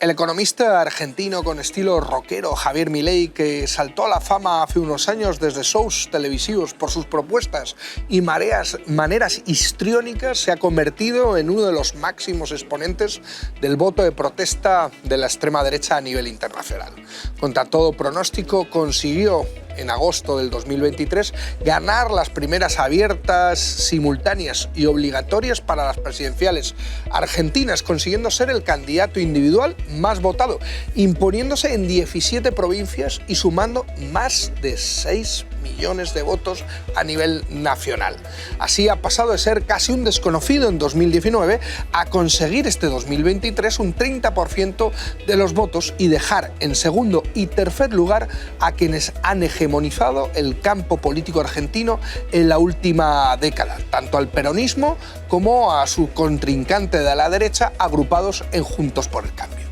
El economista argentino con estilo rockero Javier Milei, que saltó a la fama hace unos años desde shows televisivos por sus propuestas y maneras histriónicas, se ha convertido en uno de los máximos exponentes del voto de protesta de la extrema derecha a nivel internacional. Contra todo pronóstico, consiguió en agosto del 2023 ganar las primeras abiertas, simultáneas y obligatorias para las presidenciales argentinas, consiguiendo ser el candidato individual más votado, imponiéndose en 17 provincias y sumando más de 6 millones de votos a nivel nacional. Así ha pasado de ser casi un desconocido en 2019 a conseguir este 2023 un 30% de los votos y dejar en segundo y tercer lugar a quienes han hegemonizado el campo político argentino en la última década, tanto al peronismo como a su contrincante de la derecha, agrupados en Juntos por el Cambio.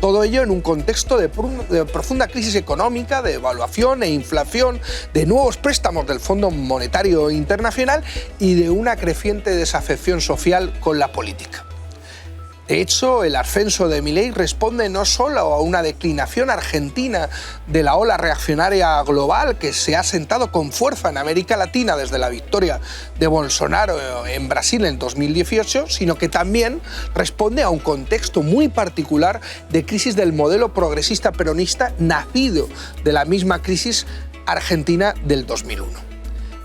Todo ello en un contexto de profunda crisis económica, de devaluación e inflación, de nuevos préstamos del Fondo Monetario Internacional y de una creciente desafección social con la política. De hecho, el ascenso de Milei responde no solo a una declinación argentina de la ola reaccionaria global que se ha sentado con fuerza en América Latina desde la victoria de Bolsonaro en Brasil en 2018, sino que también responde a un contexto muy particular de crisis del modelo progresista peronista nacido de la misma crisis argentina del 2001.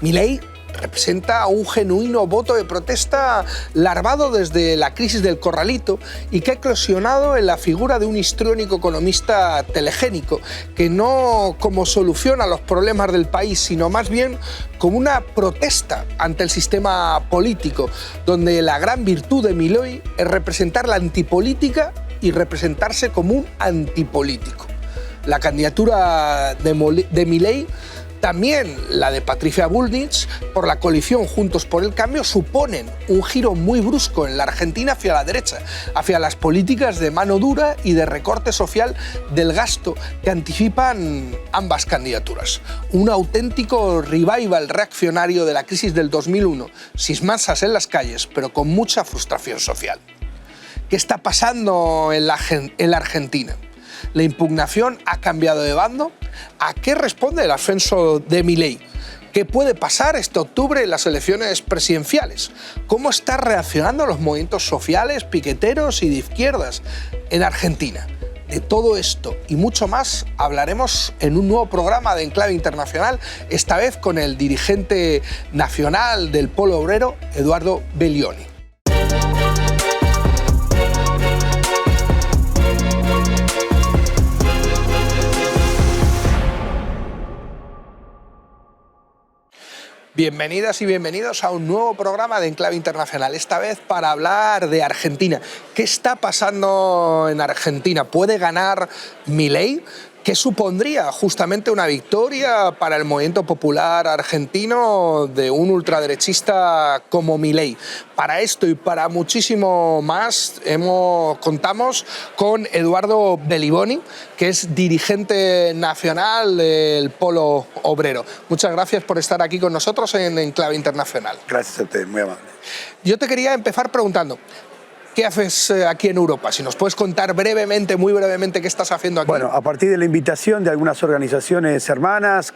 Milei representa un genuino voto de protesta larvado desde la crisis del corralito y que ha eclosionado en la figura de un histriónico economista telegénico que no como solución a los problemas del país, sino más bien como una protesta ante el sistema político, donde la gran virtud de Milei es representar la antipolítica y representarse como un antipolítico. La candidatura de Milei, también la de Patricia Bullrich por la coalición Juntos por el Cambio, suponen un giro muy brusco en la Argentina hacia la derecha, hacia las políticas de mano dura y de recorte social del gasto que anticipan ambas candidaturas. Un auténtico revival reaccionario de la crisis del 2001, sin masas en las calles, pero con mucha frustración social. ¿Qué está pasando en la Argentina? ¿La impugnación ha cambiado de bando? ¿A qué responde el ascenso de Milei? ¿Qué puede pasar este octubre en las elecciones presidenciales? ¿Cómo están reaccionando los movimientos sociales, piqueteros y de izquierdas en Argentina? De todo esto y mucho más hablaremos en un nuevo programa de Enclave Internacional, esta vez con el dirigente nacional del Polo Obrero, Eduardo Bellioni. Bienvenidas y bienvenidos a un nuevo programa de Enclave Internacional, esta vez para hablar de Argentina. ¿Qué está pasando en Argentina? ¿Puede ganar Milei? ¿Qué supondría justamente una victoria para el movimiento popular argentino de un ultraderechista como Milei? Para esto y para muchísimo más contamos con Eduardo Bellioni, que es dirigente nacional del Polo Obrero. Muchas gracias por estar aquí con nosotros en Enclave Internacional. Gracias a ustedes, muy amable. Yo te quería empezar preguntando, ¿qué haces aquí en Europa? Si nos puedes contar brevemente, muy brevemente, qué estás haciendo aquí. Bueno, a partir de la invitación de algunas organizaciones hermanas,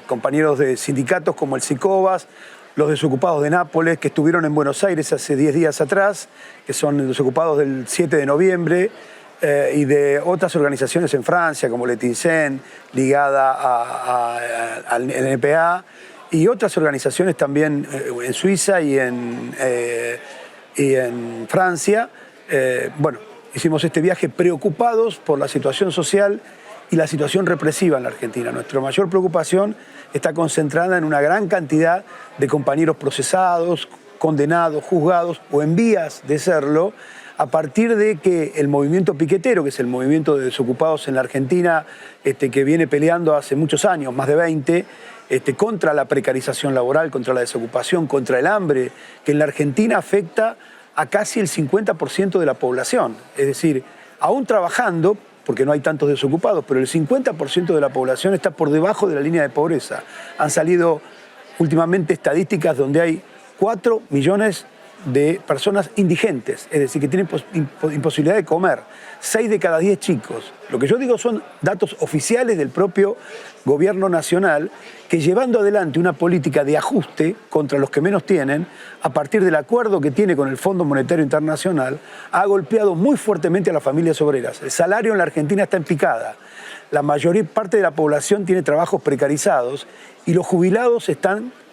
compañeros de sindicatos como el SICOBAS, los desocupados de Nápoles, que estuvieron en Buenos Aires hace 10 días atrás, que son los desocupados del 7 de noviembre, y de otras organizaciones en Francia, como Letinsen, ligada al NPA, y otras organizaciones también en Suiza y en Francia. Bueno, hicimos este viaje preocupados por la situación social y la situación represiva en la Argentina. Nuestra mayor preocupación está concentrada en una gran cantidad de compañeros procesados, condenados, juzgados o en vías de serlo, a partir de que el movimiento piquetero, que es el movimiento de desocupados en la Argentina, que viene peleando hace muchos años, más de 20, contra la precarización laboral, contra la desocupación, contra el hambre, que en la Argentina afecta a casi el 50% de la población. Es decir, aún trabajando, porque no hay tantos desocupados, pero el 50% de la población está por debajo de la línea de pobreza. Han salido últimamente estadísticas donde hay 4 millones de personas indigentes, es decir, que tienen imposibilidad de comer. 6 de cada 10 chicos. Lo que yo digo son datos oficiales del propio gobierno nacional, que llevando adelante una política de ajuste contra los que menos tienen, a partir del acuerdo que tiene con el Fondo Monetario Internacional, ha golpeado muy fuertemente a las familias obreras. El salario en la Argentina está en picada. La parte de la población tiene trabajos precarizados y los jubilados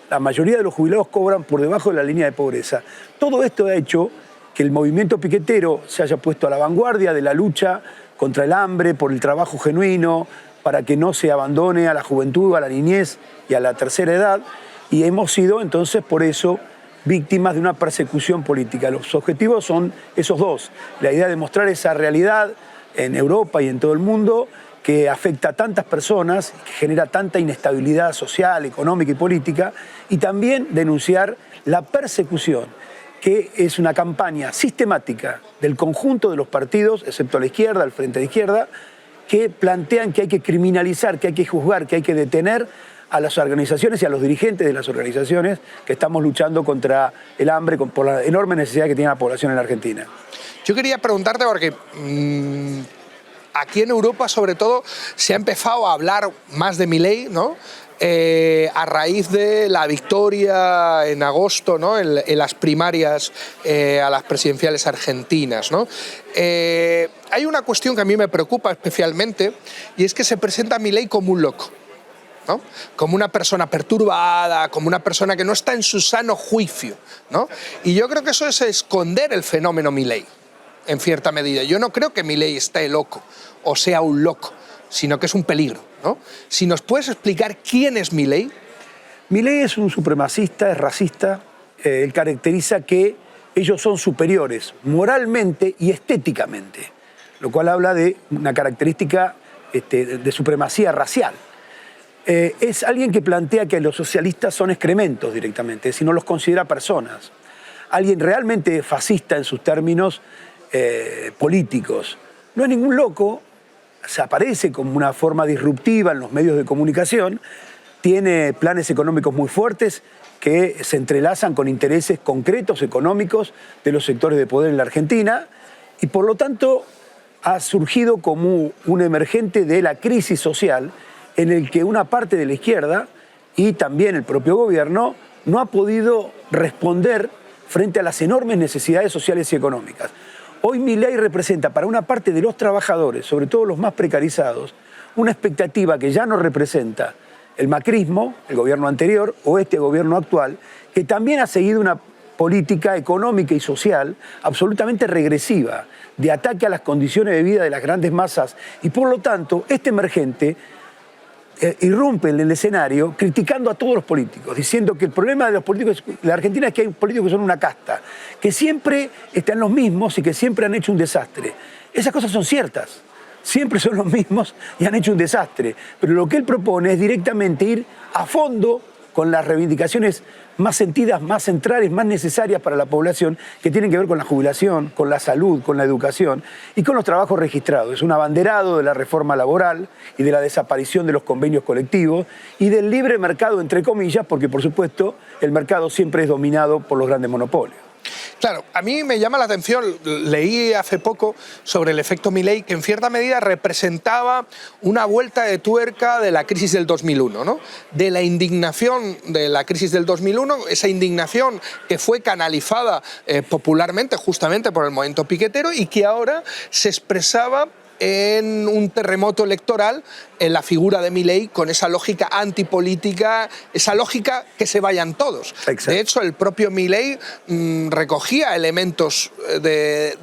la mayoría de los jubilados cobran por debajo de la línea de pobreza. Todo esto ha hecho que el movimiento piquetero se haya puesto a la vanguardia de la lucha contra el hambre, por el trabajo genuino, para que no se abandone a la juventud, a la niñez y a la tercera edad. Y hemos sido entonces por eso víctimas de una persecución política. Los objetivos son esos dos. La idea de mostrar esa realidad en Europa y en todo el mundo que afecta a tantas personas, que genera tanta inestabilidad social, económica y política, y también denunciar la persecución, que es una campaña sistemática del conjunto de los partidos, excepto la izquierda, el Frente de Izquierda, que plantean que hay que criminalizar, que hay que juzgar, que hay que detener a las organizaciones y a los dirigentes de las organizaciones que estamos luchando contra el hambre, por la enorme necesidad que tiene la población en la Argentina. Yo quería preguntarte, porque aquí en Europa, sobre todo, se ha empezado a hablar más de Milei, ¿no? A raíz de la victoria en agosto, ¿no? en las primarias a las presidenciales argentinas, ¿no? Hay una cuestión que a mí me preocupa especialmente, y es que se presenta a Milei como un loco, ¿no? Como una persona perturbada, como una persona que no está en su sano juicio, ¿no? Y yo creo que eso es esconder el fenómeno Milei, en cierta medida. Yo no creo que Milei esté loco o sea un loco, sino que es un peligro, ¿no? Si nos puedes explicar quién es Milei. Milei es un supremacista, es racista. Él caracteriza que ellos son superiores moralmente y estéticamente, lo cual habla de una característica de supremacía racial. Es alguien que plantea que los socialistas son excrementos directamente, es decir, no los considera personas. Alguien realmente fascista en sus términos políticos. No es ningún loco, se aparece como una forma disruptiva en los medios de comunicación, tiene planes económicos muy fuertes que se entrelazan con intereses concretos económicos de los sectores de poder en la Argentina y por lo tanto ha surgido como un emergente de la crisis social en el que una parte de la izquierda y también el propio gobierno no ha podido responder frente a las enormes necesidades sociales y económicas. Hoy Milei representa para una parte de los trabajadores, sobre todo los más precarizados, una expectativa que ya no representa el macrismo, el gobierno anterior, o este gobierno actual, que también ha seguido una política económica y social absolutamente regresiva, de ataque a las condiciones de vida de las grandes masas. Y por lo tanto, este emergente irrumpe en el escenario criticando a todos los políticos, diciendo que el problema de los políticos de la Argentina es que hay políticos que son una casta, que siempre están los mismos y que siempre han hecho un desastre. Esas cosas son ciertas, siempre son los mismos y han hecho un desastre, pero lo que él propone es directamente ir a fondo con las reivindicaciones más sentidas, más centrales, más necesarias para la población, que tienen que ver con la jubilación, con la salud, con la educación y con los trabajos registrados. Es un abanderado de la reforma laboral y de la desaparición de los convenios colectivos y del libre mercado, entre comillas, porque por supuesto el mercado siempre es dominado por los grandes monopolios. Claro, a mí me llama la atención, leí hace poco sobre el efecto Milei, que en cierta medida representaba una vuelta de tuerca de la crisis del 2001, ¿no? De la indignación de la crisis del 2001, esa indignación que fue canalizada popularmente justamente por el movimiento piquetero y que ahora se expresaba en un terremoto electoral en la figura de Milei con esa lógica antipolítica, esa lógica que se vayan todos. Exacto. De hecho, el propio Milei recogía elementos de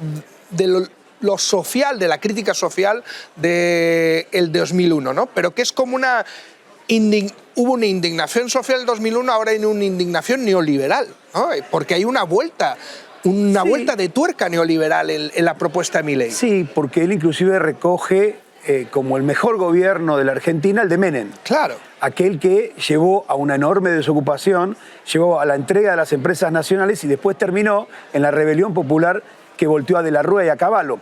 lo social, de la crítica social del 2001, ¿no? Pero que es como hubo una indignación social en 2001, ahora hay una indignación neoliberal, ¿no? Porque hay una vuelta de tuerca neoliberal en la propuesta de Milei. Sí, porque él inclusive recoge como el mejor gobierno de la Argentina el de Menem. Claro. Aquel que llevó a una enorme desocupación, llevó a la entrega de las empresas nacionales y después terminó en la rebelión popular que volteó a De la Rúa y a Cavallo.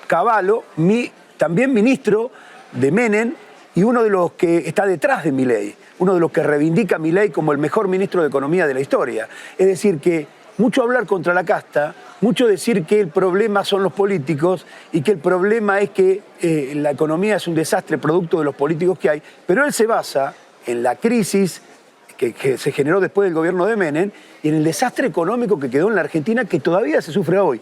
Cavallo, también ministro de Menem y uno de los que está detrás de Milei, uno de los que reivindica a Milei como el mejor ministro de Economía de la historia. Es decir, que mucho hablar contra la casta, mucho decir que el problema son los políticos y que el problema es que la economía es un desastre producto de los políticos que hay, pero él se basa en la crisis que se generó después del gobierno de Menem y en el desastre económico que quedó en la Argentina que todavía se sufre hoy.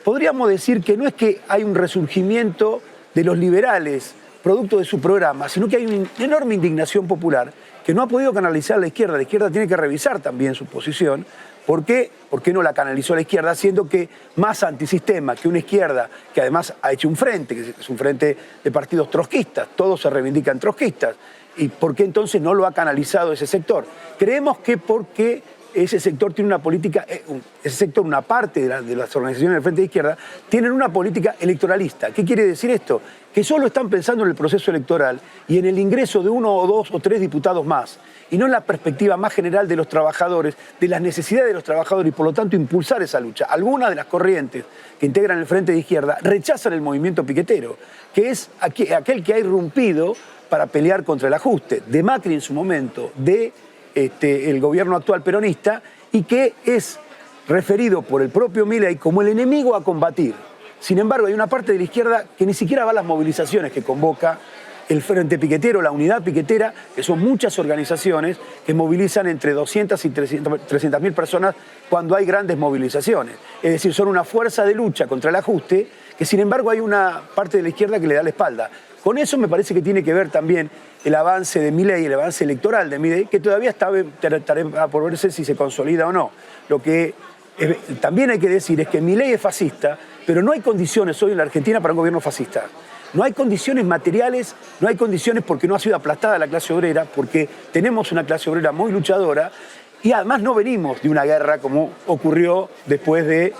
Podríamos decir que no es que hay un resurgimiento de los liberales producto de su programa, sino que hay una enorme indignación popular que no ha podido canalizar la izquierda. La izquierda tiene que revisar también su posición. ¿Por qué? ¿Por qué no la canalizó la izquierda? Siendo que más antisistema que una izquierda que además ha hecho un frente, que es un frente de partidos trotskistas, todos se reivindican trotskistas. ¿Y por qué entonces no lo ha canalizado ese sector? Creemos que porque ese sector tiene una política, ese sector, una parte de las organizaciones del Frente de Izquierda, tienen una política electoralista. ¿Qué quiere decir esto? Que solo están pensando en el proceso electoral y en el ingreso de 1 o 2 o 3 diputados más, y no en la perspectiva más general de los trabajadores, de las necesidades de los trabajadores, y por lo tanto impulsar esa lucha. Algunas de las corrientes que integran el Frente de Izquierda rechazan el movimiento piquetero, que es aquel que ha irrumpido para pelear contra el ajuste de Macri en su momento, el gobierno actual peronista, y que es referido por el propio Milei como el enemigo a combatir. Sin embargo, hay una parte de la izquierda que ni siquiera va a las movilizaciones que convoca el Frente Piquetero, la Unidad Piquetera, que son muchas organizaciones que movilizan entre 200 y 300.000 personas cuando hay grandes movilizaciones. Es decir, son una fuerza de lucha contra el ajuste que, sin embargo, hay una parte de la izquierda que le da la espalda. Con eso me parece que tiene que ver también el avance de Milei, el avance electoral de Milei, que todavía está por verse si se consolida o no. Lo que también hay que decir es que Milei es fascista, pero no hay condiciones hoy en la Argentina para un gobierno fascista. No hay condiciones materiales, no hay condiciones porque no ha sido aplastada la clase obrera, porque tenemos una clase obrera muy luchadora y además no venimos de una guerra como ocurrió después de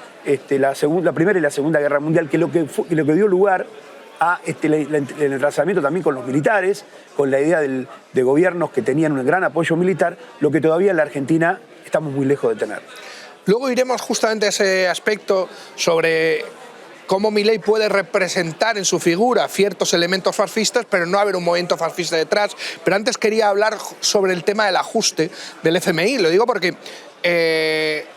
la Primera y la Segunda Guerra Mundial, que lo que dio lugar a el entrelazamiento también con los militares, con la idea de gobiernos que tenían un gran apoyo militar, lo que todavía en la Argentina estamos muy lejos de tener. Luego iremos justamente a ese aspecto sobre cómo Milei puede representar en su figura ciertos elementos fascistas, pero no haber un movimiento fascista detrás. Pero antes quería hablar sobre el tema del ajuste del FMI. Lo digo porque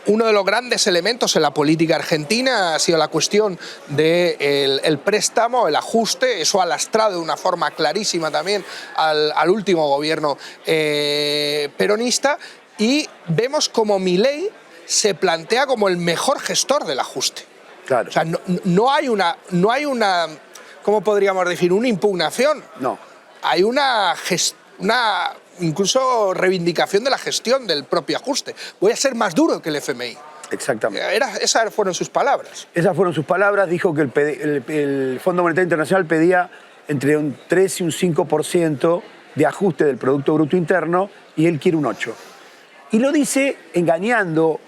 uno de los grandes elementos en la política argentina ha sido la cuestión del préstamo, el ajuste. Eso ha lastrado de una forma clarísima también al último gobierno peronista. Y vemos como Milei se plantea como el mejor gestor del ajuste. Claro. O sea, no hay una, ¿cómo podríamos decir? Una impugnación. No. Hay una incluso reivindicación de la gestión del propio ajuste. Voy a ser más duro que el FMI. Exactamente. Esas fueron sus palabras. Esas fueron sus palabras. Dijo que el Fondo Monetario Internacional pedía entre un 3 y un 5% de ajuste del Producto Bruto Interno y él quiere un 8%. Y lo dice engañando,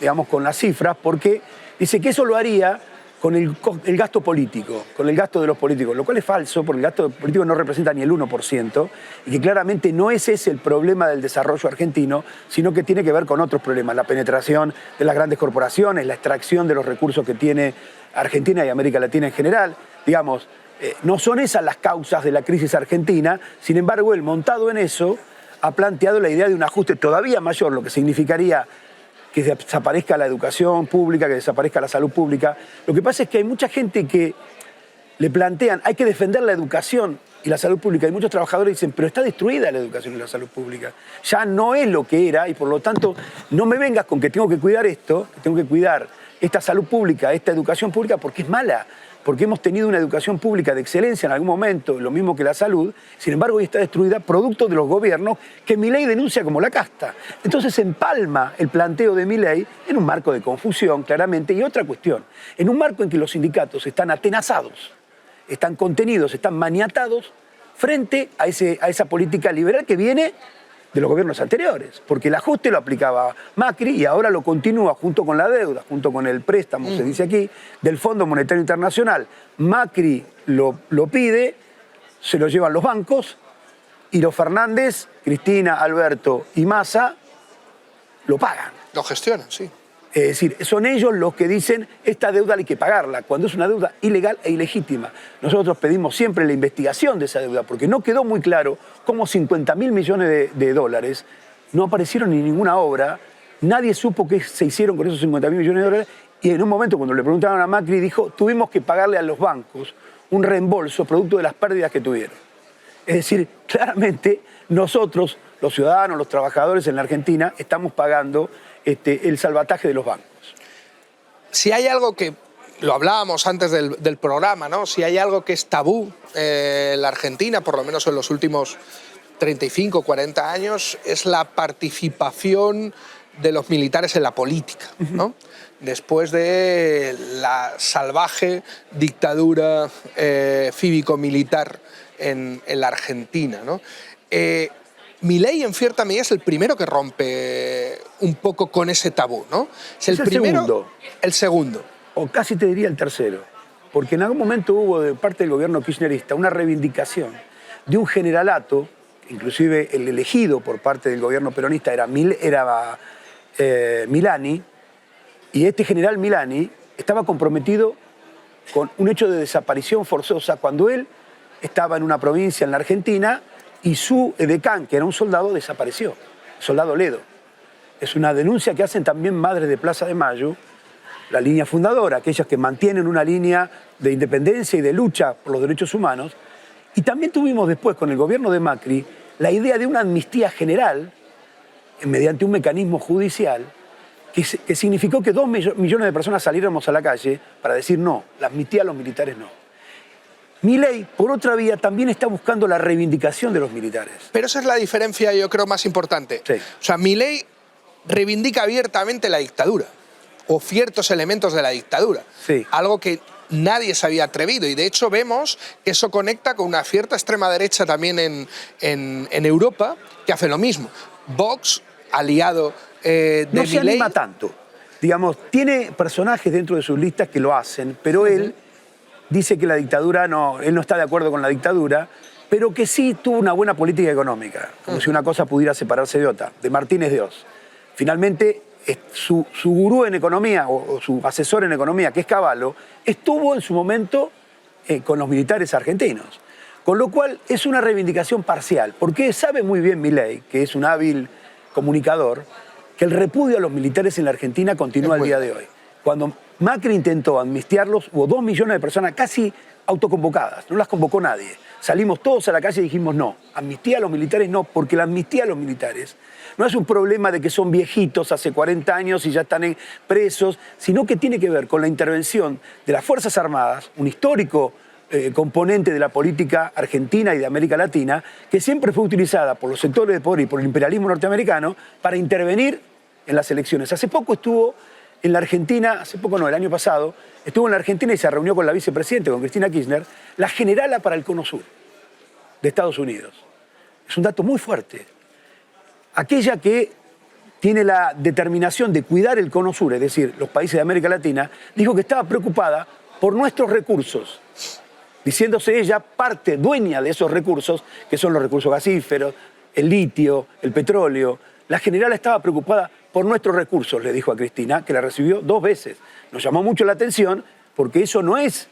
digamos, con las cifras, porque dice que eso lo haría con el gasto político, con el gasto de los políticos, lo cual es falso, porque el gasto político no representa ni el 1%, y que claramente no es ese el problema del desarrollo argentino, sino que tiene que ver con otros problemas, la penetración de las grandes corporaciones, la extracción de los recursos que tiene Argentina y América Latina en general. Digamos, no son esas las causas de la crisis argentina, sin embargo, él, montado en eso, ha planteado la idea de un ajuste todavía mayor, lo que significaría que desaparezca la educación pública, que desaparezca la salud pública. Lo que pasa es que hay mucha gente que le plantean, hay que defender la educación y la salud pública, y muchos trabajadores dicen, pero está destruida la educación y la salud pública. Ya no es lo que era, y por lo tanto, no me vengas con que tengo que cuidar esto, que tengo que cuidar esta salud pública, esta educación pública, porque es mala. Porque hemos tenido una educación pública de excelencia en algún momento, lo mismo que la salud, sin embargo hoy está destruida producto de los gobiernos que Milei denuncia como la casta. Entonces empalma el planteo de Milei en un marco de confusión, claramente, y otra cuestión, en un marco en que los sindicatos están atenazados, están contenidos, están maniatados frente a esa política liberal que viene de los gobiernos anteriores, porque el ajuste lo aplicaba Macri y ahora lo continúa junto con la deuda, junto con el préstamo, se dice aquí, del Fondo Monetario Internacional. Macri lo pide, se lo llevan los bancos y los Fernández, Cristina, Alberto y Massa lo pagan. Lo gestionan, sí. Es decir, son ellos los que dicen esta deuda hay que pagarla, cuando es una deuda ilegal e ilegítima. Nosotros pedimos siempre la investigación de esa deuda, porque no quedó muy claro cómo 50.000 millones de dólares no aparecieron en ninguna obra Nadie supo qué se hicieron con esos 50.000 millones de dólares y en un momento cuando le preguntaron a Macri dijo, tuvimos que pagarle a los bancos un reembolso producto de las pérdidas que tuvieron. Es decir, claramente nosotros, los ciudadanos, los trabajadores en la Argentina, estamos pagando el salvataje de los bancos. Si hay algo que, lo hablábamos antes del programa, ¿no? Si hay algo que es tabú en la Argentina, por lo menos en los últimos 35, 40 años, es la participación de los militares en la política, ¿no? Después de la salvaje dictadura cívico-militar en la Argentina, ¿no? Milei, en cierta medida, es el primero que rompe un poco con ese tabú, ¿no? Es el primero, segundo. El segundo. O casi te diría el tercero. Porque en algún momento hubo de parte del gobierno kirchnerista una reivindicación de un generalato, inclusive el elegido por parte del gobierno peronista era Milani, y este general Milani estaba comprometido con un hecho de desaparición forzosa cuando él estaba en una provincia en la Argentina y su edecán, que era un soldado, desapareció, el soldado Ledo. Es una denuncia que hacen también Madres de Plaza de Mayo, la línea fundadora, aquellas que mantienen una línea de independencia y de lucha por los derechos humanos. Y también tuvimos después, con el gobierno de Macri, la idea de una amnistía general, mediante un mecanismo judicial, que significó que 2 millones de personas saliéramos a la calle para decir no, la amnistía a los militares no. Milei, por otra vía, también está buscando la reivindicación de los militares. Pero esa es la diferencia, yo creo, más importante. Sí. O sea, Milei reivindica abiertamente la dictadura, o ciertos elementos de la dictadura. Sí. Algo que nadie se había atrevido. Y de hecho vemos que eso conecta con una cierta extrema derecha también en Europa, que hace lo mismo. Vox, aliado de no se Milei, anima tanto. Digamos, tiene personajes dentro de sus listas que lo hacen, pero él dice que la dictadura no, él no está de acuerdo con la dictadura, pero que sí tuvo una buena política económica, como si una cosa pudiera separarse de otra, de Martínez de Oz. Finalmente, su gurú en economía, o su asesor en economía, que es Cavallo, estuvo en su momento con los militares argentinos. Con lo cual es una reivindicación parcial, porque sabe muy bien Milei, que es un hábil comunicador, que el repudio a los militares en la Argentina continúa al día de hoy. Cuando Macri intentó amnistiarlos, hubo 2 millones de personas casi autoconvocadas, no las convocó nadie. Salimos todos a la calle y dijimos no, amnistía a los militares no, porque la amnistía a los militares no es un problema de que son viejitos hace 40 años y ya están presos, sino que tiene que ver con la intervención de las Fuerzas Armadas, un histórico componente de la política argentina y de América Latina, que siempre fue utilizada por los sectores de poder y por el imperialismo norteamericano para intervenir en las elecciones. Hace poco estuvo en la Argentina, hace poco no, el año pasado, estuvo en la Argentina y se reunió con la vicepresidenta, con Cristina Kirchner, la generala para el Cono Sur de Estados Unidos. Es un dato muy fuerte. Aquella que tiene la determinación de cuidar el Cono Sur, es decir, los países de América Latina, dijo que estaba preocupada por nuestros recursos, diciéndose ella parte dueña de esos recursos, que son los recursos gasíferos, el litio, el petróleo. La generala estaba preocupada por nuestros recursos, le dijo a Cristina, que la recibió 2 veces. Nos llamó mucho la atención porque eso no es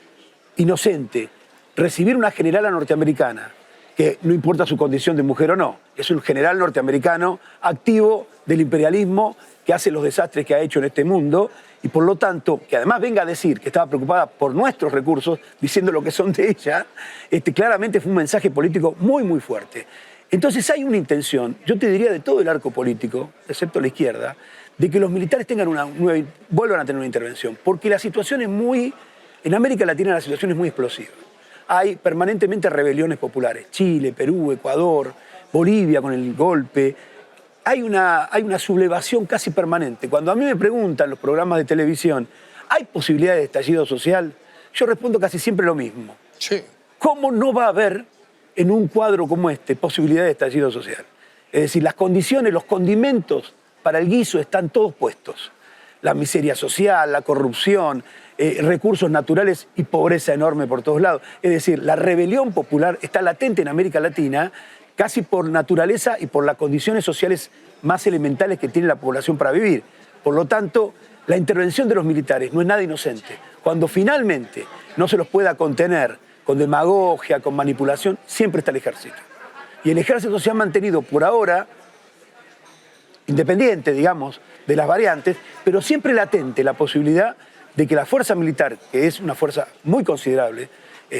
inocente. Recibir una generala norteamericana, que no importa su condición de mujer o no, es un general norteamericano activo del imperialismo que hace los desastres que ha hecho en este mundo y por lo tanto, que además venga a decir que estaba preocupada por nuestros recursos, diciendo lo que son de ella, claramente fue un mensaje político muy, muy fuerte. Entonces hay una intención, yo te diría de todo el arco político, excepto la izquierda, de que los militares vuelvan a tener una intervención, porque la situación es en América Latina la situación es muy explosiva. Hay permanentemente rebeliones populares, Chile, Perú, Ecuador, Bolivia con el golpe. Hay una sublevación casi permanente. Cuando a mí me preguntan los programas de televisión, ¿hay posibilidad de estallido social? Yo respondo casi siempre lo mismo. Sí. ¿Cómo no va a haber en un cuadro como este posibilidad de estallido social? Es decir, las condiciones, los condimentos para el guiso están todos puestos. La miseria social, la corrupción, recursos naturales y pobreza enorme por todos lados. Es decir, la rebelión popular está latente en América Latina casi por naturaleza y por las condiciones sociales más elementales que tiene la población para vivir. Por lo tanto, la intervención de los militares no es nada inocente. Cuando finalmente no se los pueda contener con demagogia, con manipulación, siempre está el ejército. Y el ejército se ha mantenido por ahora independiente, digamos, de las variantes, pero siempre latente la posibilidad de que la fuerza militar, que es una fuerza muy considerable,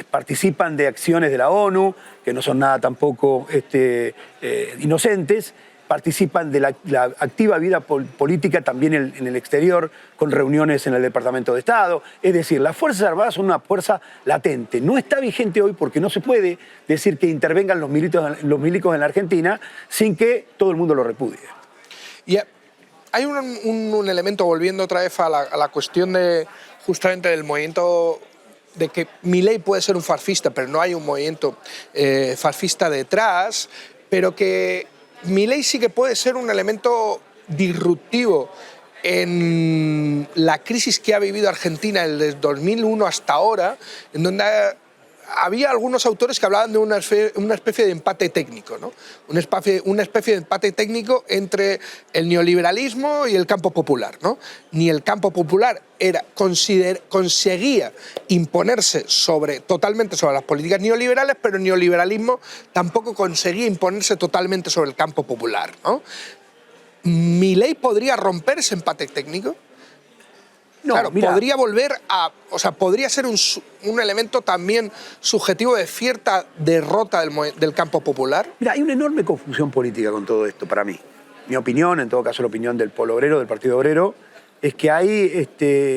participan de acciones de la ONU, que no son nada tampoco inocentes, participan de la activa vida política también en el exterior, con reuniones en el Departamento de Estado. Es decir, las Fuerzas Armadas son una fuerza latente. No está vigente hoy porque no se puede decir que intervengan los milicos en la Argentina sin que todo el mundo lo repudie. Y hay un elemento, volviendo otra vez a la cuestión de justamente del movimiento, de que Milei puede ser un fascista, pero no hay un movimiento fascista detrás, pero que Milei sí que puede ser un elemento disruptivo en la crisis que ha vivido Argentina desde 2001 hasta ahora, en donde había algunos autores que hablaban de una especie de empate técnico, ¿no? Una especie de empate técnico entre el neoliberalismo y el campo popular, ¿no? Ni el campo popular conseguía imponerse totalmente sobre las políticas neoliberales, pero el neoliberalismo tampoco conseguía imponerse totalmente sobre el campo popular, ¿no? ¿Milei podría romper ese empate técnico? No, claro, mira, podría volver a... O sea, podría ser un elemento también subjetivo de cierta derrota del campo popular. Mira, hay una enorme confusión política con todo esto, para mí. Mi opinión, en todo caso la opinión del Polo Obrero, del Partido Obrero, es que hay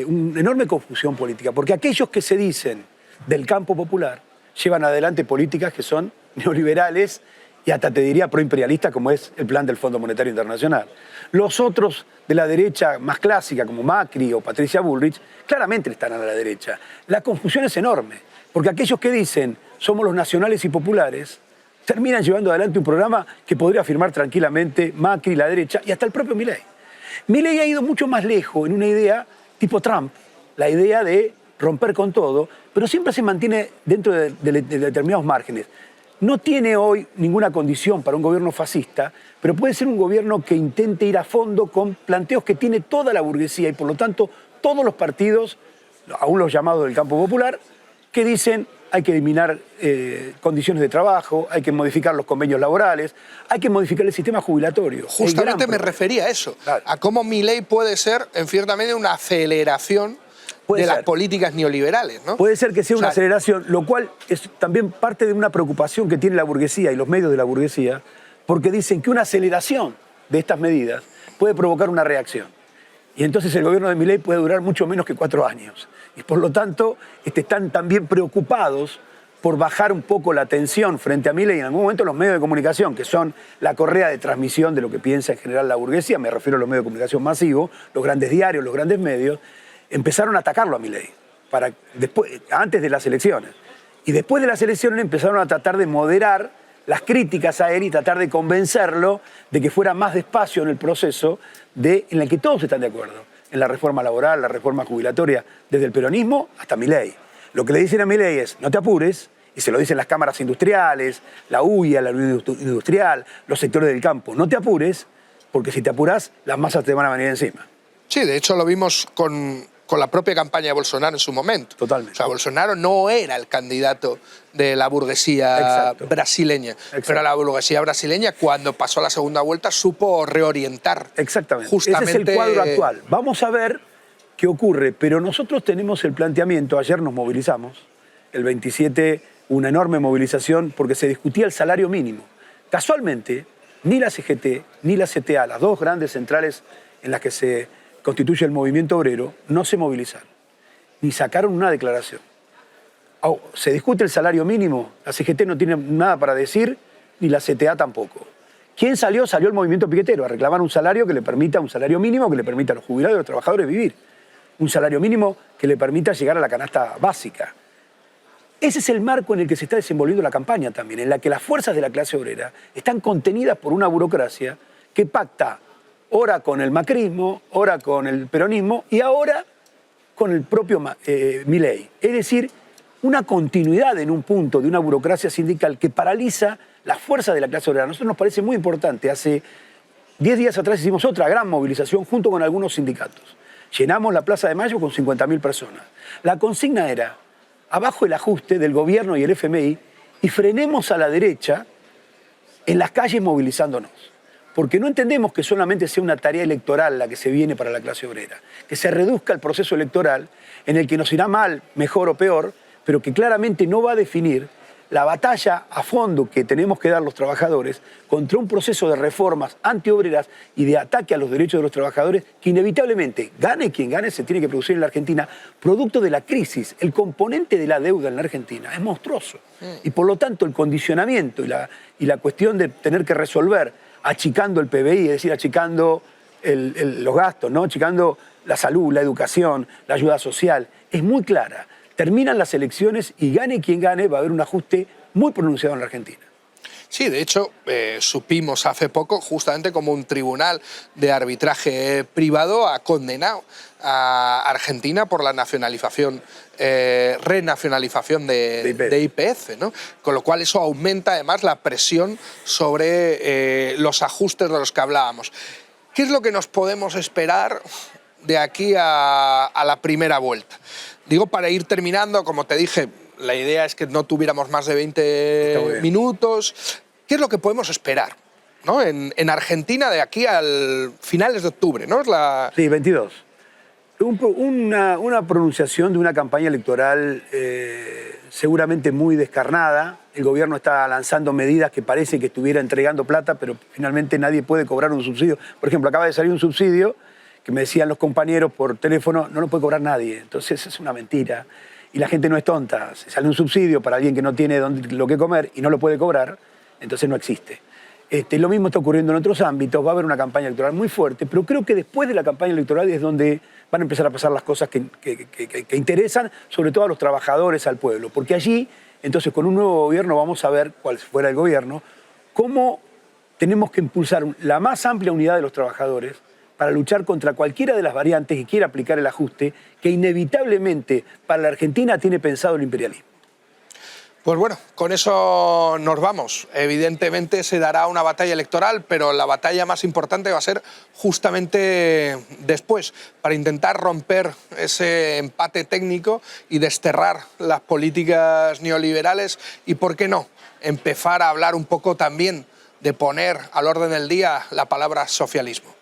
una enorme confusión política, porque aquellos que se dicen del campo popular llevan adelante políticas que son neoliberales y hasta te diría proimperialistas, como es el plan del Fondo Monetario Internacional. Los otros de la derecha más clásica, como Macri o Patricia Bullrich, claramente están a la derecha. La confusión es enorme, porque aquellos que dicen somos los nacionales y populares terminan llevando adelante un programa que podría firmar tranquilamente Macri, la derecha y hasta el propio Milei. Milei ha ido mucho más lejos en una idea tipo Trump, la idea de romper con todo, pero siempre se mantiene dentro de determinados márgenes. No tiene hoy ninguna condición para un gobierno fascista, pero puede ser un gobierno que intente ir a fondo con planteos que tiene toda la burguesía y por lo tanto todos los partidos, aún los llamados del campo popular, que dicen hay que eliminar condiciones de trabajo, hay que modificar los convenios laborales, hay que modificar el sistema jubilatorio. Justamente me refería a eso, claro, a cómo Milei puede ser en cierta medida una aceleración las políticas neoliberales, ¿no? Puede ser que sea una aceleración, lo cual es también parte de una preocupación que tiene la burguesía y los medios de la burguesía, porque dicen que una aceleración de estas medidas puede provocar una reacción. Y entonces el gobierno de Milei puede durar mucho menos que 4 años. Y por lo tanto están también preocupados por bajar un poco la tensión frente a Milei. En algún momento los medios de comunicación, que son la correa de transmisión de lo que piensa en general la burguesía, me refiero a los medios de comunicación masivos, los grandes diarios, los grandes medios, empezaron a atacarlo a Milei antes de las elecciones. Y después de las elecciones empezaron a tratar de moderar las críticas a él y tratar de convencerlo de que fuera más despacio en el proceso en el que todos están de acuerdo, en la reforma laboral, la reforma jubilatoria, desde el peronismo hasta Milei. Lo que le dicen a Milei es, no te apures, y se lo dicen las cámaras industriales, la UIA, la Unión Industrial, los sectores del campo, no te apures, porque si te apuras, las masas te van a venir encima. Sí, de hecho lo vimos con la propia campaña de Bolsonaro en su momento. Totalmente. O sea, Bolsonaro no era el candidato de la burguesía brasileña. Exacto. Pero la burguesía brasileña, cuando pasó la segunda vuelta, supo reorientar. Exactamente. Justamente. Ese es el cuadro actual. Vamos a ver qué ocurre, pero nosotros tenemos el planteamiento, ayer nos movilizamos, el 27, una enorme movilización, porque se discutía el salario mínimo. Casualmente, ni la CGT ni la CTA, las dos grandes centrales en las que se constituye el movimiento obrero, no se movilizaron, ni sacaron una declaración. Se discute el salario mínimo, la CGT no tiene nada para decir, ni la CTA tampoco. ¿Quién salió? Salió el movimiento piquetero a reclamar un salario mínimo que le permita a los jubilados y a los trabajadores vivir. Un salario mínimo que le permita llegar a la canasta básica. Ese es el marco en el que se está desenvolviendo la campaña también, en la que las fuerzas de la clase obrera están contenidas por una burocracia que pacta ora con el macrismo, ora con el peronismo y ahora con el propio Milei. Es decir, una continuidad en un punto de una burocracia sindical que paraliza las fuerzas de la clase obrera. A nosotros nos parece muy importante. Hace 10 días atrás hicimos otra gran movilización junto con algunos sindicatos. Llenamos la Plaza de Mayo con 50.000 personas. La consigna era, abajo el ajuste del gobierno y el FMI y frenemos a la derecha en las calles movilizándonos. porque no entendemos que solamente sea una tarea electoral la que se viene para la clase obrera, que se reduzca el proceso electoral en el que nos irá mal, mejor o peor, pero que claramente no va a definir la batalla a fondo que tenemos que dar los trabajadores contra un proceso de reformas antiobreras y de ataque a los derechos de los trabajadores que inevitablemente, gane quien gane, se tiene que producir en la Argentina, producto de la crisis. El componente de la deuda en la Argentina es monstruoso. Y por lo tanto el condicionamiento y la cuestión de tener que resolver achicando el PBI, es decir, achicando los gastos, ¿no? Achicando la salud, la educación, la ayuda social, es muy clara. Terminan las elecciones y gane quien gane, va a haber un ajuste muy pronunciado en la Argentina. Sí, de hecho, supimos hace poco justamente como un tribunal de arbitraje privado ha condenado a Argentina por la nacionalización, renacionalización de YPF, ¿no? Con lo cual eso aumenta además la presión sobre los ajustes de los que hablábamos. ¿Qué es lo que nos podemos esperar de aquí a la primera vuelta? Digo, para ir terminando, como te dije, la idea es que no tuviéramos más de 20 minutos. ¿Qué es lo que podemos esperar, ¿no? en Argentina de aquí al finales de octubre, ¿no? Sí, 22. Una pronunciación de una campaña electoral seguramente muy descarnada. El gobierno está lanzando medidas que parece que estuviera entregando plata, pero finalmente nadie puede cobrar un subsidio. Por ejemplo, acaba de salir un subsidio que me decían los compañeros por teléfono, no lo puede cobrar nadie. Entonces es una mentira. Y la gente no es tonta. Si sale un subsidio para alguien que no tiene lo que comer y no lo puede cobrar, entonces no existe. Lo mismo está ocurriendo en otros ámbitos. Va a haber una campaña electoral muy fuerte, pero creo que después de la campaña electoral es donde van a empezar a pasar las cosas que interesan, sobre todo a los trabajadores, al pueblo. Porque allí, entonces, con un nuevo gobierno vamos a ver, cuál fuera el gobierno, cómo tenemos que impulsar la más amplia unidad de los trabajadores para luchar contra cualquiera de las variantes que quiera aplicar el ajuste que inevitablemente para la Argentina tiene pensado el imperialismo. Pues bueno, con eso nos vamos. Evidentemente se dará una batalla electoral, pero la batalla más importante va a ser justamente después, para intentar romper ese empate técnico y desterrar las políticas neoliberales y, ¿por qué no?, empezar a hablar un poco también de poner al orden del día la palabra socialismo.